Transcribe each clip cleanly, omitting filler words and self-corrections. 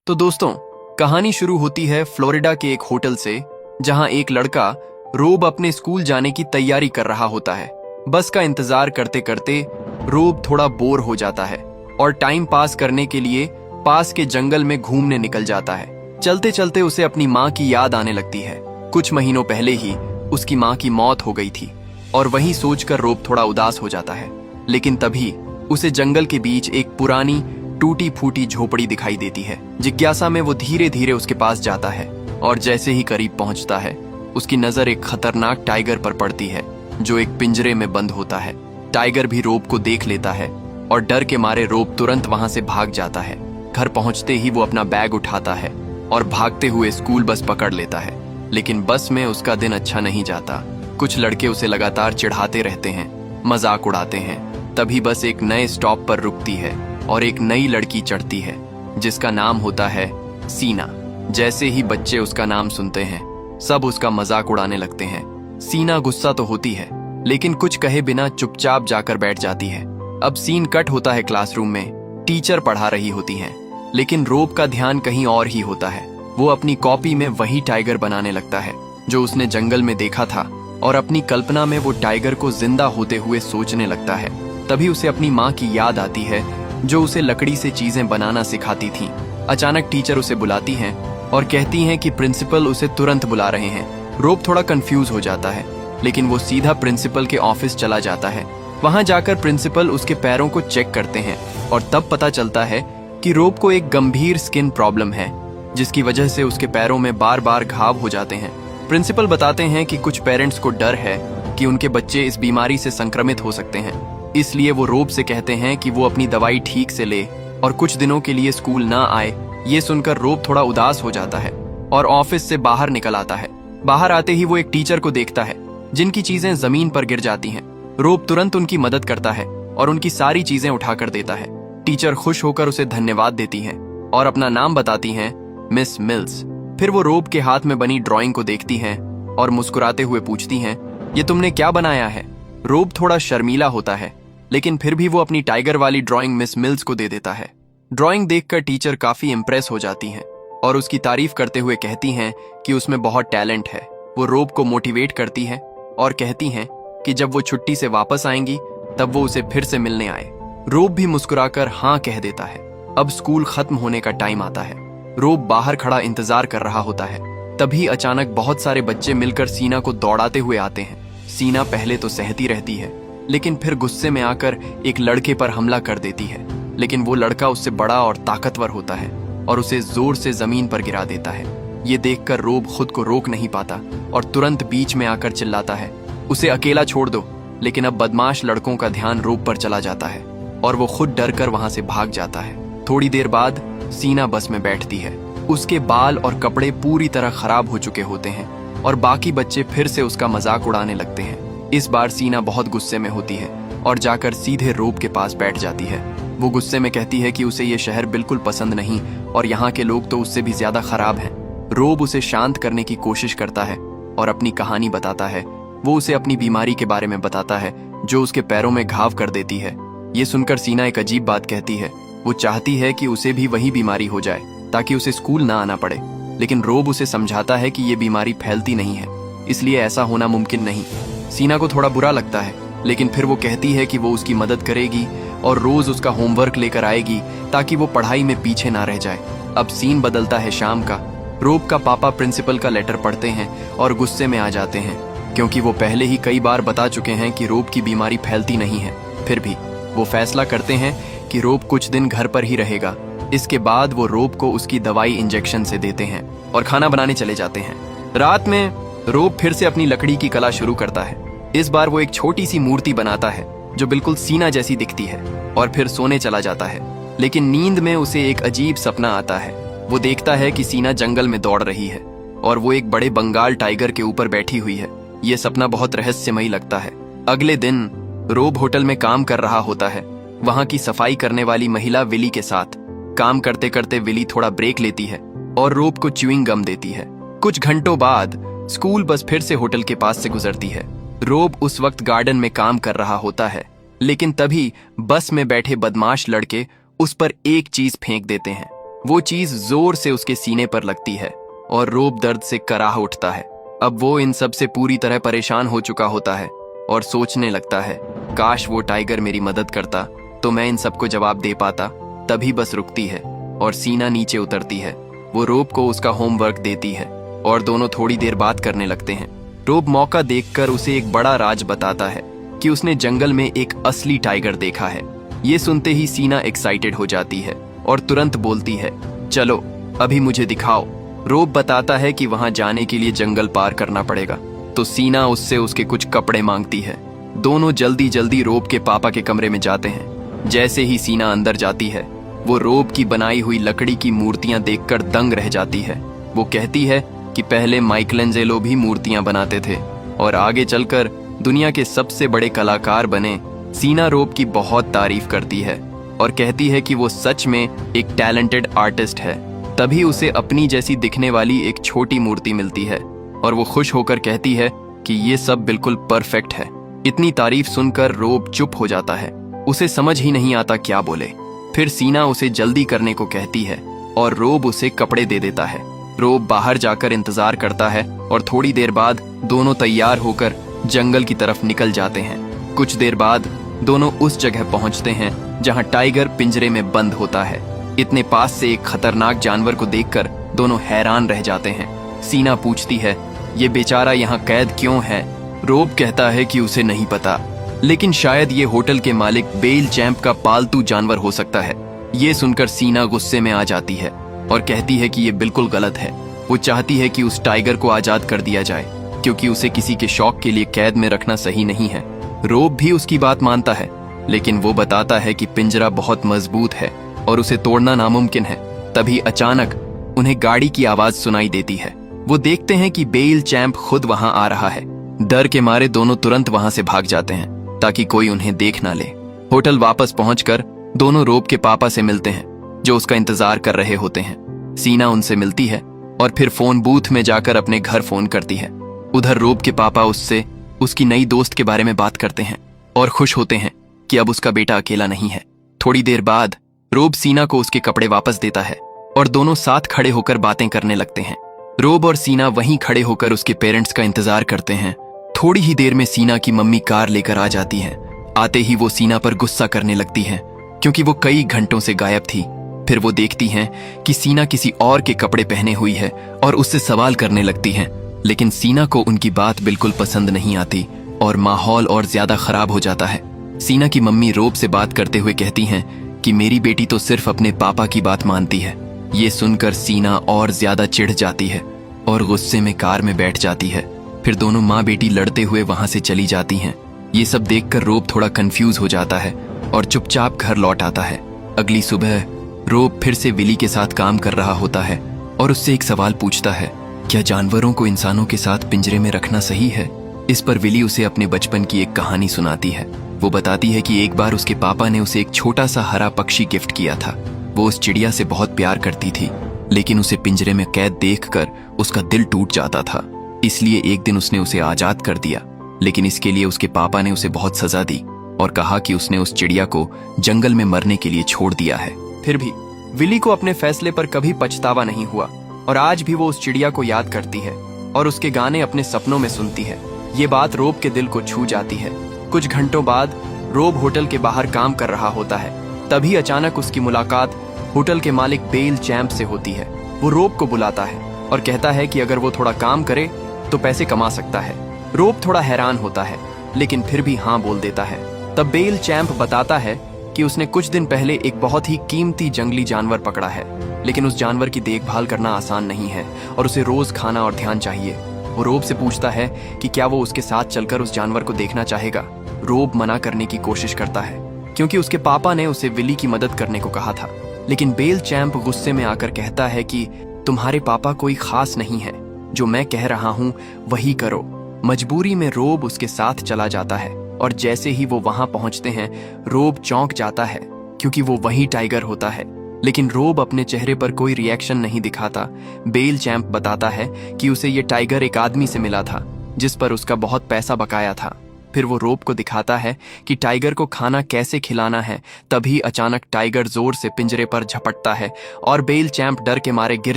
तो दोस्तों, कहानी शुरू होती है फ्लोरिडा के एक होटल से, जहां एक लड़का रोब अपने स्कूल जाने की तैयारी कर रहा होता है। बस का इंतजार करते करते रोब थोड़ा बोर हो जाता है और टाइम पास करने के लिए पास के जंगल में घूमने निकल जाता है। चलते चलते उसे अपनी माँ की याद आने लगती है। कुछ महीनों पहले ही उसकी माँ की मौत हो गई थी और वही सोचकर रोब थोड़ा उदास हो जाता है। लेकिन तभी उसे जंगल के बीच एक पुरानी टूटी फूटी झोपड़ी दिखाई देती है। जिज्ञासा में वो धीरे धीरे उसके पास जाता है और जैसे ही करीब पहुंचता है, उसकी नजर एक खतरनाक टाइगर पर पड़ती है जो एक पिंजरे में बंद होता है। टाइगर भी रोब को देख लेता है और डर के मारे रोब तुरंत वहां से भाग जाता है। घर पहुंचते ही वो अपना बैग उठाता है और भागते हुए स्कूल बस पकड़ लेता है। लेकिन बस में उसका दिन अच्छा नहीं जाता। कुछ लड़के उसे लगातार चिढ़ाते रहते हैं, मजाक उड़ाते हैं। तभी बस एक नए स्टॉप पर रुकती है और एक नई लड़की चढ़ती है जिसका नाम होता है सीना। जैसे ही बच्चे उसका नाम सुनते हैं, सब उसका मजाक उड़ाने लगते हैं। सीना गुस्सा तो होती है, लेकिन कुछ कहे बिना चुपचाप जाकर बैठ जाती है। अब सीन कट होता है क्लासरूम में। टीचर पढ़ा रही होती हैं, लेकिन रोब का ध्यान कहीं और ही होता है। वो अपनी कॉपी में वही टाइगर बनाने लगता है जो उसने जंगल में देखा था और अपनी कल्पना में वो टाइगर को जिंदा होते हुए सोचने लगता है। तभी उसे अपनी माँ की याद आती है जो उसे लकड़ी से चीजें बनाना सिखाती थी। अचानक टीचर उसे बुलाती हैं और कहती हैं कि प्रिंसिपल उसे तुरंत बुला रहे हैं। रोब थोड़ा कंफ्यूज हो जाता है, लेकिन वो सीधा प्रिंसिपल के ऑफिस चला जाता है। वहां जाकर प्रिंसिपल उसके पैरों को चेक करते हैं और तब पता चलता है कि रोब को एक गंभीर स्किन प्रॉब्लम है, जिसकी वजह से उसके पैरों में बार बार घाव हो जाते हैं। प्रिंसिपल बताते हैं कि कुछ पेरेंट्स को डर है कि उनके बच्चे इस बीमारी से संक्रमित हो सकते हैं, इसलिए वो रोब से कहते हैं कि वो अपनी दवाई ठीक से ले और कुछ दिनों के लिए स्कूल ना आए। ये सुनकर रोब थोड़ा उदास हो जाता है और ऑफिस से बाहर निकल आता है। बाहर आते ही वो एक टीचर को देखता है जिनकी चीजें जमीन पर गिर जाती हैं। रोब तुरंत उनकी मदद करता है और उनकी सारी चीजें उठाकर देता है। टीचर खुश होकर उसे धन्यवाद देती हैं और अपना नाम बताती हैं, मिस मिल्स। फिर वो रोब के हाथ में बनी ड्राइंग को देखती हैं और मुस्कुराते हुए पूछती हैं, ये तुमने क्या बनाया है? रोब थोड़ा शर्मीला होता है, लेकिन फिर भी वो अपनी टाइगर वाली ड्राइंग मिस मिल्स को दे देता है। ड्राइंग देखकर टीचर काफी इम्प्रेस हो जाती हैं और उसकी तारीफ करते हुए कहती हैं कि उसमें बहुत टैलेंट है। वो रोब को मोटिवेट करती है और कहती हैं कि जब वो छुट्टी से वापस आएंगी तब वो उसे फिर से मिलने आए। रोब भी मुस्कुराकर हाँ कह देता है। अब स्कूल खत्म होने का टाइम आता है। रोब बाहर खड़ा इंतजार कर रहा होता है। तभी अचानक बहुत सारे बच्चे मिलकर सीना को दौड़ाते हुए आते हैं। सीना पहले तो सहती रहती है, लेकिन फिर गुस्से में आकर एक लड़के पर हमला कर देती है। लेकिन वो लड़का उससे बड़ा और ताकतवर होता है और उसे जोर से जमीन पर गिरा देता है। ये देखकर रोब खुद को रोक नहीं पाता और तुरंत बीच में आकर चिल्लाता है, उसे अकेला छोड़ दो। लेकिन अब बदमाश लड़कों का ध्यान रोब पर चला जाता है और वो खुद डर कर वहां से भाग जाता है। थोड़ी देर बाद सीना बस में बैठती है। उसके बाल और कपड़े पूरी तरह खराब हो चुके होते हैं और बाकी बच्चे फिर से उसका मजाक उड़ाने लगते हैं। इस बार सीना बहुत गुस्से में होती है और जाकर सीधे रोब के पास बैठ जाती है। वो गुस्से में कहती है कि उसे ये शहर बिल्कुल पसंद नहीं और यहाँ के लोग तो उससे भी ज्यादा खराब हैं। रोब उसे शांत करने की कोशिश करता है और अपनी कहानी बताता है। वो उसे अपनी बीमारी के बारे में बताता है जो उसके पैरों में घाव कर देती है। ये सुनकर सीना एक अजीब बात कहती है। वो चाहती है कि उसे भी वही बीमारी हो जाए ताकि उसे स्कूल ना आना पड़े, लेकिन रोब उसे समझाता है कि ये बीमारी फैलती नहीं है, इसलिए ऐसा होना मुमकिन नहीं। सीना को थोड़ा बुरा लगता है, लेकिन फिर वो कहती है कि वो उसकी मदद करेगी और रोज उसका होमवर्क लेकर आएगी ताकि वो पढ़ाई में पीछे ना रह जाए। अब सीन बदलता है शाम का। रोब का पापा प्रिंसिपल का लेटर पढ़ते हैं और गुस्से में आ जाते हैं, क्योंकि वो पहले ही कई बार बता चुके हैं कि रोब की बीमारी फैलती नहीं है। फिर भी वो फैसला करते हैं कि रोब कुछ दिन घर पर ही रहेगा। इसके बाद वो रोब को उसकी दवाई इंजेक्शन से देते हैं और खाना बनाने चले जाते हैं। रात में रोब फिर से अपनी लकड़ी की कला शुरू करता है। इस बार वो एक छोटी सी मूर्ति बनाता है जो बिल्कुल सीना जैसी दिखती है और फिर सोने चला जाता है। लेकिन नींद में उसे एक अजीब सपना आता है। वो देखता है कि सीना जंगल में दौड़ रही है और वो एक बड़े बंगाल टाइगर के ऊपर बैठी हुई है। ये सपना बहुत रहस्यमयी लगता है। अगले दिन रोब होटल में काम कर रहा होता है। वहां की सफाई करने वाली महिला विली के साथ काम करते करते विली थोड़ा ब्रेक लेती है और रोब को च्यूइंग गम देती है। कुछ घंटों बाद स्कूल बस फिर से होटल के पास से गुजरती है। रोब उस वक्त गार्डन में काम कर रहा होता है, लेकिन तभी बस में बैठे बदमाश लड़के उस पर एक चीज फेंक देते हैं। वो चीज जोर से उसके सीने पर लगती है और रोब दर्द से कराह उठता है। अब वो इन सब से पूरी तरह परेशान हो चुका होता है और सोचने लगता है, काश वो टाइगर मेरी मदद करता तो मैं इन सबको जवाब दे पाता। तभी बस रुकती है और सीना नीचे उतरती है। वो रोब को उसका होमवर्क देती है और दोनों थोड़ी देर बात करने लगते हैं। रोब मौका देखकर उसे एक बड़ा राज बताता है कि उसने जंगल में एक असली टाइगर देखा है। ये सुनते ही सीना एक्साइटेड हो जाती है और तुरंत बोलती है, चलो अभी मुझे दिखाओ। रोब बताता है कि वहां जाने के लिए जंगल पार करना पड़ेगा, तो सीना उससे उसके कुछ कपड़े मांगती है। दोनों जल्दी जल्दी रोब के पापा के कमरे में जाते हैं। जैसे ही सीना अंदर जाती है, वो रोब की बनाई हुई लकड़ी की मूर्तियां देखकर दंग रह जाती है। वो कहती है कि पहले माइकलेंजेलो भी मूर्तियां बनाते थे और आगे चलकर दुनिया के सबसे बड़े कलाकार बने। सीना रोब की बहुत तारीफ करती है और कहती है कि वो सच में एक टैलेंटेड आर्टिस्ट है। तभी उसे अपनी जैसी दिखने वाली एक छोटी मूर्ति मिलती है और वो खुश होकर कहती है कि ये सब बिल्कुल परफेक्ट है। इतनी तारीफ सुनकर रोब चुप हो जाता है। उसे समझ ही नहीं आता क्या बोले। फिर सीना उसे जल्दी करने को कहती है और रोब उसे कपड़े दे देता है। रोब बाहर जाकर इंतजार करता है और थोड़ी देर बाद दोनों तैयार होकर जंगल की तरफ निकल जाते हैं। कुछ देर बाद दोनों उस जगह पहुंचते हैं जहां टाइगर पिंजरे में बंद होता है। इतने पास से एक खतरनाक जानवर को देखकर दोनों हैरान रह जाते हैं। सीना पूछती है, ये बेचारा यहाँ कैद क्यों है? रोब कहता है कि उसे नहीं पता, लेकिन शायद ये होटल के मालिक बेल चैंप का पालतू जानवर हो सकता है। ये सुनकर सीना गुस्से में आ जाती है और कहती है कि ये बिल्कुल गलत है। वो चाहती है कि उस टाइगर को आजाद कर दिया जाए, क्योंकि उसे किसी के शौक के लिए कैद में रखना सही नहीं है। रोब भी उसकी बात मानता है, लेकिन वो बताता है कि पिंजरा बहुत मजबूत है और उसे तोड़ना नामुमकिन है। तभी अचानक उन्हें गाड़ी की आवाज सुनाई देती है। वो देखते हैं कि बेल चैंप खुद वहां आ रहा है। डर के मारे दोनों तुरंत वहां से भाग जाते हैं ताकि कोई उन्हें देख ना ले। होटल वापस पहुंचकर दोनों रोब के पापा से मिलते हैं, जो उसका इंतजार कर रहे होते हैं। सीना उनसे मिलती है और फिर फोन बूथ में जाकर अपने घर फोन करती है। उधर रोब के पापा उससे उसकी नई दोस्त के बारे में बात करते हैं और खुश होते हैं कि अब उसका बेटा अकेला नहीं है। थोड़ी देर बाद रोब सीना को उसके कपड़े वापस देता है और दोनों साथ खड़े होकर बातें करने लगते हैं। रोब और सीना वहीं खड़े होकर उसके पेरेंट्स का इंतजार करते हैं। थोड़ी ही देर में सीना की मम्मी कार लेकर आ जाती हैं। आते ही वो सीना पर गुस्सा करने लगती हैं, क्योंकि वो कई घंटों से गायब थी। फिर वो देखती हैं कि सीना किसी और के कपड़े पहने हुई है और उससे सवाल करने लगती हैं, लेकिन सीना को उनकी बात बिल्कुल पसंद नहीं आती और माहौल और ज्यादा खराब हो जाता है। सीना की मम्मी रोब से बात करते हुए कहती हैं कि मेरी बेटी तो सिर्फ अपने पापा की बात मानती है। ये सुनकर सीना और ज्यादा चिढ़ जाती है और गुस्से में कार में बैठ जाती है। फिर दोनों माँ बेटी लड़ते हुए वहां से चली जाती हैं। ये सब देखकर रोब थोड़ा कंफ्यूज हो जाता है और चुपचाप घर लौट आता है। अगली सुबह रोब फिर से विली के साथ काम कर रहा होता है और उससे एक सवाल पूछता है, क्या जानवरों को इंसानों के साथ पिंजरे में रखना सही है? इस पर विली उसे अपने बचपन की एक कहानी सुनाती है। वो बताती है कि एक बार उसके पापा ने उसे एक छोटा सा हरा पक्षी गिफ्ट किया था। वो उस चिड़िया से बहुत प्यार करती थी, लेकिन उसे पिंजरे में कैद देखकर उसका दिल टूट जाता था। इसलिए एक दिन उसने उसे आजाद कर दिया, लेकिन इसके लिए उसके पापा ने उसे बहुत सजा दी और कहा कि उसने उस चिड़िया को जंगल में मरने के लिए छोड़ दिया है। फिर भी विली को अपने फैसले पर कभी पछतावा नहीं हुआ और आज भी वो उस चिड़िया को याद करती है और उसके गाने अपने सपनों में सुनती है। ये बात रोब के दिल को छू जाती है। कुछ घंटों बाद रोब होटल के बाहर काम कर रहा होता है। तभी अचानक उसकी मुलाकात होटल के मालिक बेल चैंप से होती है। वो रोब को बुलाता है और कहता है कि अगर वो थोड़ा काम करे तो पैसे कमा सकता है। रोब थोड़ा हैरान होता है, लेकिन फिर भी हाँ बोल देता है। तब बेल चैंप बताता है कि उसने कुछ दिन पहले एक बहुत ही कीमती जंगली जानवर पकड़ा है, लेकिन उस जानवर की देखभाल करना आसान नहीं है और उसे रोज खाना और ध्यान चाहिए। वो रोब से पूछता है कि क्या वो उसके साथ चलकर उस जानवर को देखना चाहेगा। रोब मना करने की कोशिश करता है, क्योंकि उसके पापा ने उसे विली की मदद करने को कहा था। लेकिन बेल चैंप गुस्से में आकर कहता है कि तुम्हारे पापा कोई खास नहीं है, जो मैं कह रहा हूँ वही करो। मजबूरी में रोब उसके साथ चला जाता है और जैसे ही वो वहां पहुंचते हैं, रोब चौंक जाता है, क्योंकि वो वही टाइगर होता है। लेकिन रोब अपने चेहरे पर कोई रिएक्शन नहीं दिखाता। बेल चैंप बताता है कि उसे ये टाइगर एक आदमी से मिला था, जिस पर उसका बहुत पैसा बकाया था। फिर वो रोब को दिखाता है कि टाइगर को खाना कैसे खिलाना है। तभी अचानक टाइगर जोर से पिंजरे पर झपटता है और बेल चैंप डर के मारे गिर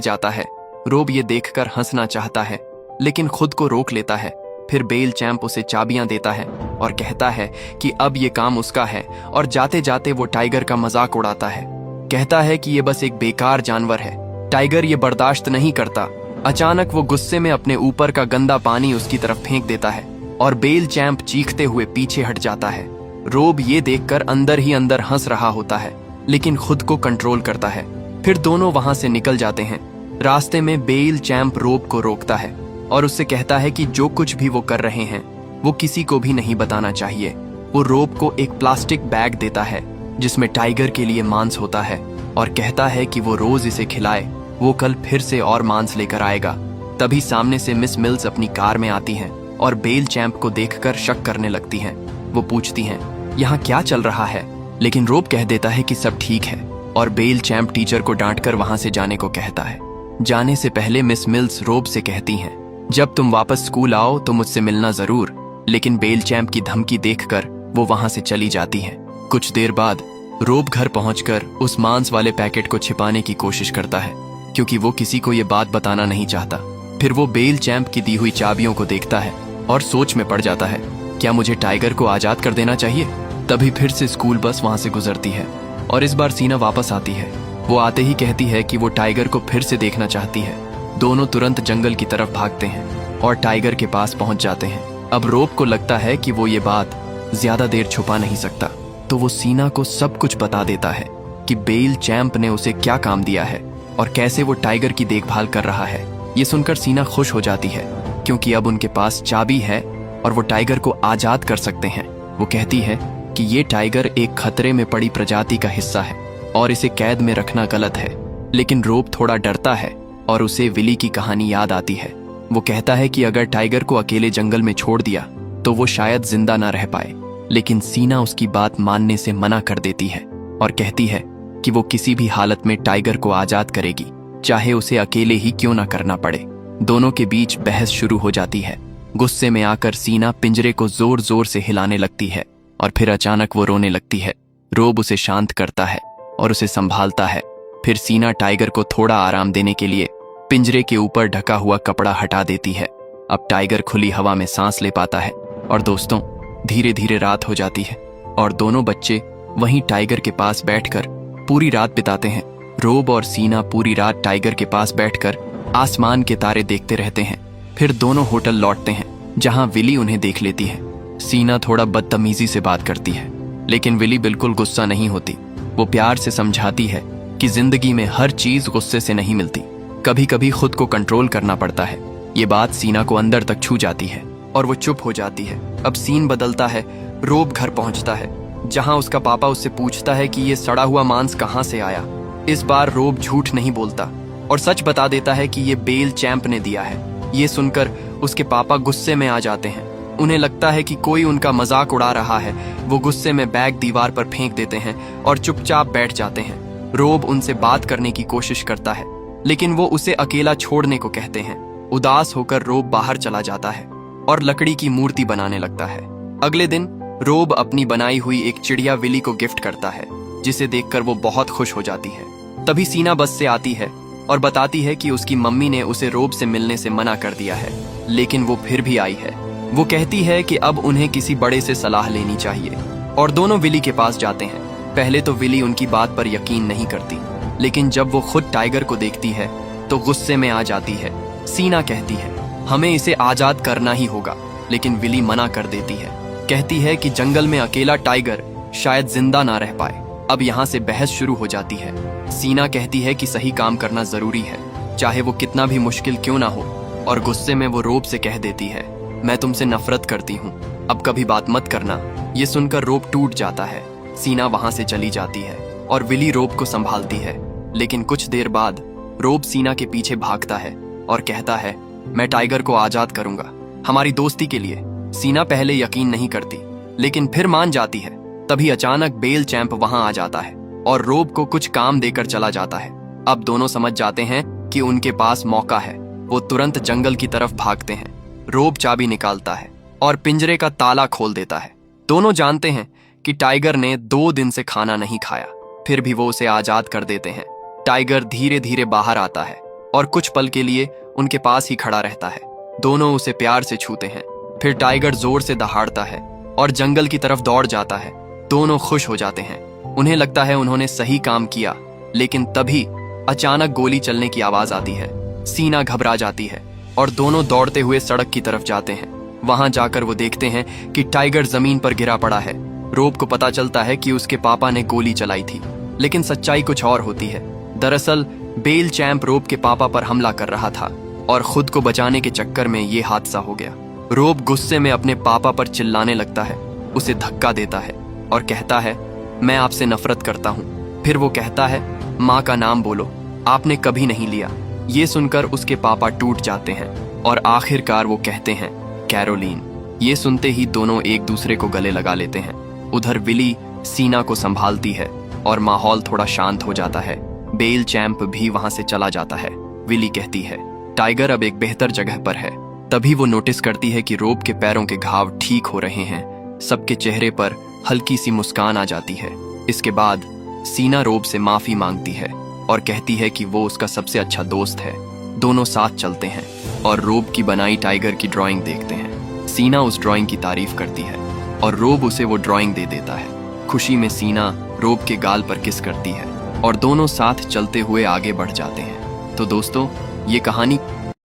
जाता है। रोब ये देखकर हंसना चाहता है लेकिन खुद को रोक लेता है। फिर बेल चैंप उसे चाबियां देता है और कहता है कि अब ये काम उसका है, और जाते जाते वो टाइगर का मजाक उड़ाता है। कहता है कि ये बस एक बेकार जानवर है। टाइगर ये बर्दाश्त नहीं करता। अचानक वो गुस्से में अपने ऊपर का गंदा पानी उसकी तरफ फेंक देता है और बेल चैंप चीखते हुए पीछे हट जाता है। रोब ये देखकर अंदर ही अंदर हंस रहा होता है लेकिन खुद को कंट्रोल करता है। फिर दोनों वहां से निकल जाते हैं। रास्ते में बेल चैंप रोब को रोकता है और उससे कहता है कि जो कुछ भी वो कर रहे हैं वो किसी को भी नहीं बताना चाहिए। वो रोब को एक प्लास्टिक बैग देता है जिसमें टाइगर के लिए मांस होता है और कहता है कि वो रोज इसे खिलाए, वो कल फिर से और मांस लेकर आएगा। तभी सामने से मिस मिल्स अपनी कार में आती हैं और बेल चैंप को देखकर शक करने लगती हैं। वो पूछती हैं, यहाँ क्या चल रहा है? लेकिन रोब कह देता है कि सब ठीक है और बेल चैंप टीचर को डांटकर वहां से जाने को कहता है। जाने से पहले मिस मिल्स रोब से कहती हैं, जब तुम वापस स्कूल आओ तो मुझसे मिलना जरूर। लेकिन बेल चैंप की धमकी देखकर वो वहां से चली जाती हैं। कुछ देर बाद रोब घर पहुंचकर उस मांस वाले पैकेट को छिपाने की कोशिश करता है क्योंकि वो किसी को ये बात बताना नहीं चाहता। फिर वो बेल चैंप की दी हुई चाबियों को देखता है और सोच में पड़ जाता है, क्या मुझे टाइगर को आजाद कर देना चाहिए? तभी फिर से स्कूल बस वहां से गुजरती है और इस बार सीना वापस आती है। वो आते ही कहती है कि वो टाइगर को फिर से देखना चाहती है। दोनों तुरंत जंगल की तरफ भागते हैं और टाइगर के पास पहुंच जाते हैं। अब रोब को लगता है कि वो ये बात ज्यादा देर छुपा नहीं सकता, तो वो सीना को सब कुछ बता देता है कि बेल चैंप ने उसे क्या काम दिया है और कैसे वो टाइगर की देखभाल कर रहा है। ये सुनकर सीना खुश हो जाती है क्योंकि अब उनके पास चाबी है और वो टाइगर को आजाद कर सकते हैं। वो कहती है कि ये टाइगर एक खतरे में पड़ी प्रजाति का हिस्सा है और इसे कैद में रखना गलत है। लेकिन रोब थोड़ा डरता है और उसे विली की कहानी याद आती है। वो कहता है कि अगर टाइगर को अकेले जंगल में छोड़ दिया तो वो शायद जिंदा ना रह पाए। लेकिन सीना उसकी बात मानने से मना कर देती है और कहती है कि वो किसी भी हालत में टाइगर को आजाद करेगी, चाहे उसे अकेले ही क्यों ना करना पड़े। दोनों के बीच बहस शुरू हो जाती है। गुस्से में आकर सीना पिंजरे को जोर जोर से हिलाने लगती है और फिर अचानक वो रोने लगती है। रोब उसे शांत करता है और उसे संभालता है। फिर सीना टाइगर को थोड़ा आराम देने के लिए पिंजरे के ऊपर ढका हुआ कपड़ा हटा देती है। अब टाइगर खुली हवा में सांस ले पाता है और दोस्तों, धीरे धीरे रात हो जाती है और दोनों बच्चे वहीं टाइगर के पास बैठकर पूरी रात बिताते हैं। रोब और सीना पूरी रात टाइगर के पास बैठकर आसमान के तारे देखते रहते हैं। फिर दोनों होटल लौटते हैं जहां विली उन्हें देख लेती है। सीना थोड़ा बदतमीजी से बात करती है लेकिन विली बिल्कुल गुस्सा नहीं होती। वो प्यार से समझाती है कि जिंदगी में हर चीज गुस्से से नहीं मिलती, कभी कभी खुद को कंट्रोल करना पड़ता है। ये बात सीना को अंदर तक छू जाती है और वो चुप हो जाती है। अब सीन बदलता है। रोब घर पहुंचता है जहां उसका पापा उससे पूछता है कि ये सड़ा हुआ मांस कहां से आया। इस बार रोब झूठ नहीं बोलता और सच बता देता है कि ये बेल चैंप ने दिया है। ये सुनकर उसके पापा गुस्से में आ जाते हैं। उन्हें लगता है कि कोई उनका मजाक उड़ा रहा है। वो गुस्से में बैग दीवार पर फेंक देते हैं और चुपचाप बैठ जाते हैं। रोब उनसे बात करने की कोशिश करता है लेकिन वो उसे अकेला छोड़ने को कहते हैं। उदास होकर रोब बाहर चला जाता है और लकड़ी की मूर्ति बनाने लगता है। अगले दिन रोब अपनी बनाई हुई एक चिड़िया विली को गिफ्ट करता है जिसे देखकर वो बहुत खुश हो जाती है। तभी सीना बस से आती है और बताती है कि उसकी मम्मी ने उसे रोब से मिलने से मना कर दिया है लेकिन वो फिर भी आई है। वो कहती है कि अब उन्हें किसी बड़े से सलाह लेनी चाहिए और दोनों विली के पास जाते हैं। पहले तो विली उनकी बात पर यकीन नहीं करती लेकिन जब वो खुद टाइगर को देखती है तो गुस्से में आ जाती है। सीना कहती है, हमें इसे आजाद करना ही होगा, लेकिन विली मना कर देती है। कहती है कि जंगल में अकेला टाइगर शायद जिंदा ना रह पाए। अब यहाँ से बहस शुरू हो जाती है। सीना कहती है कि सही काम करना जरूरी है, चाहे वो कितना भी मुश्किल क्यों ना हो, और गुस्से में वो रोब से कह देती है, मैं तुमसे नफरत करती हूँ, अब कभी बात मत करना। ये सुनकर रोब टूट जाता है। सीना वहां से चली जाती है और विली रोब को संभालती है। लेकिन कुछ देर बाद रोब सीना के पीछे भागता है और कहता है, मैं टाइगर को आजाद करूंगा हमारी दोस्ती के लिए। सीना पहले यकीन नहीं करती लेकिन फिर मान जाती है। तभी अचानक बेल चैंप वहां आ जाता है और रोब को कुछ काम देकर चला जाता है। अब दोनों समझ जाते हैं कि उनके पास मौका है। वो तुरंत जंगल की तरफ भागते हैं। रोब चाबी निकालता है और पिंजरे का ताला खोल देता है। दोनों जानते हैं कि टाइगर ने 2 दिन से खाना नहीं खाया, फिर भी वो उसे आजाद कर देते हैं। टाइगर धीरे धीरे बाहर आता है और कुछ पल के लिए उनके पास ही खड़ा रहता है। दोनों उसे प्यार से छूते हैं। फिर टाइगर जोर से दहाड़ता है और जंगल की तरफ दौड़ जाता है। दोनों खुश हो जाते हैं। उन्हें लगता है उन्होंने सही काम किया, लेकिन तभी अचानक गोली चलने की आवाज आती है। सीना घबरा जाती है और दोनों दौड़ते हुए सड़क की तरफ जाते हैं। वहां जाकर वो देखते हैं कि टाइगर जमीन पर गिरा पड़ा है। रोब को पता चलता है कि उसके पापा ने गोली चलाई थी, लेकिन सच्चाई कुछ और होती है। दरअसल बेल चैंप रोब के पापा पर हमला कर रहा था और खुद को बचाने के चक्कर में ये हादसा हो गया। रोब गुस्से में अपने पापा पर चिल्लाने लगता है, उसे धक्का देता है और कहता है, मैं आपसे नफरत करता हूँ। फिर वो कहता है, माँ का नाम बोलो, आपने कभी नहीं लिया। ये सुनकर उसके पापा टूट जाते हैं और आखिरकार वो कहते हैं, कैरोलीन। ये सुनते ही दोनों एक दूसरे को गले लगा लेते हैं। उधर विली सीना को संभालती है और माहौल थोड़ा शांत हो जाता है। बेल चैंप भी वहां से चला जाता है। विली कहती है, टाइगर अब एक बेहतर जगह पर है। तभी वो नोटिस करती है कि रोब के पैरों के घाव ठीक हो रहे हैं। सबके चेहरे पर हल्की सी मुस्कान आ जाती है। इसके बाद सीना रोब से माफी मांगती है और कहती है कि वो उसका सबसे अच्छा दोस्त है। दोनों साथ चलते हैं और रोब की बनाई टाइगर की ड्राइंग देखते हैं। सीना उस ड्राइंग की तारीफ करती है और रोब उसे वो ड्राइंग दे देता है। खुशी में सीना रोब के गाल पर किस करती है और दोनों साथ चलते हुए आगे बढ़ जाते हैं। तो दोस्तों, ये कहानी